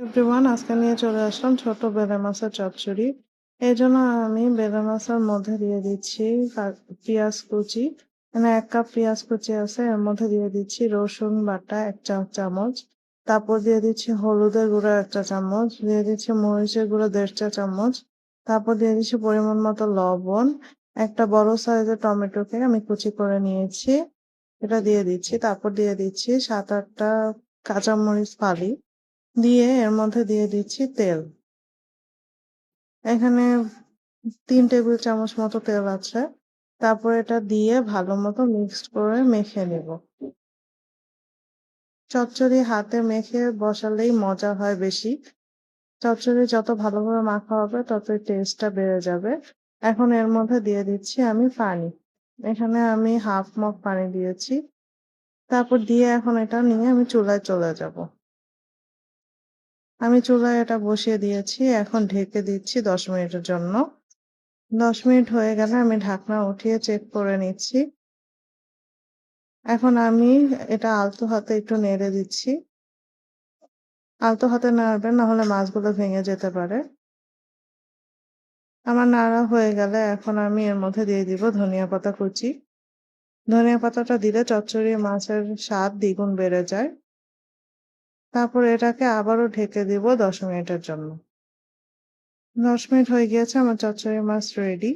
Everyone, আজকে নিয়ে চলে আসলাম ছোট বেলে মাছের চচ্চড়ি। এই জন্য আমি বেলে মাছের মধ্যে দিয়ে দিচ্ছি পেঁয়াজ কুচি। এখানে 1 কাপ পেঁয়াজ কুচি আছে, এর মধ্যে দিয়ে দিচ্ছি রসুন বাটা 1 চা চামচ। তারপর দিয়ে দিচ্ছি হলুদের গুঁড়া 1 চা চামচ, দিয়ে দিচ্ছি মরিচের গুঁড়া 1.5 চা চামচ। তারপর দিয়ে দিচ্ছি পরিমাণ মতো লবণ। একটা বড় সাইজের টমেটোকে আমি কুচি করে নিয়েছি, এটা দিয়ে দিচ্ছি। তারপর দিয়ে দিচ্ছি 7-8টা কাঁচামরিচ ফালি, দিয়ে এর মধ্যে দিয়ে দিচ্ছি তেল। এখানে 3 টেবিল চামচ মতো তেল আছে। তারপর এটা দিয়ে ভালো মতো মিক্সড করে মেখে নিব। চচ্চড়ি হাতে মেখে বসালেই মজা হয় বেশি। চচ্চড়ি যত ভালোভাবে মাখা হবে ততই টেস্টটা বেড়ে যাবে। এখন এর মধ্যে দিয়ে দিচ্ছি আমি পানি। এখানে আমি হাফ মগ পানি দিয়েছি। তারপর দিয়ে এখন এটা নিয়ে আমি চুলায় চলে যাব। আমি চুলায় এটা বসিয়ে দিয়েছি, এখন ঢেকে দিচ্ছি 10 মিনিটের জন্য। 10 মিনিট হয়ে গেলে আমি ঢাকনা উঠিয়ে চেক করে নিচ্ছি। এখন আমি এটা আলতো হাতে একটু নেড়ে দিচ্ছি। আলতো হাতে নাড়বেন, না হলে মাছগুলো ভেঙে যেতে পারে। আমার নাড়া হয়ে গেলে এখন আমি এর মধ্যে দিয়ে দিব ধনিয়া পাতা কুচি। ধনিয়া পাতাটা দিলে চচ্চড়ি মাছের স্বাদ দ্বিগুণ বেড়ে যায়। তারপর এটাকে আবারও ঢেকে দিব 10 মিনিটের জন্য। 10 মিনিট হয়ে গিয়েছে, আমার চচ্চড়ি মাছ রেডি।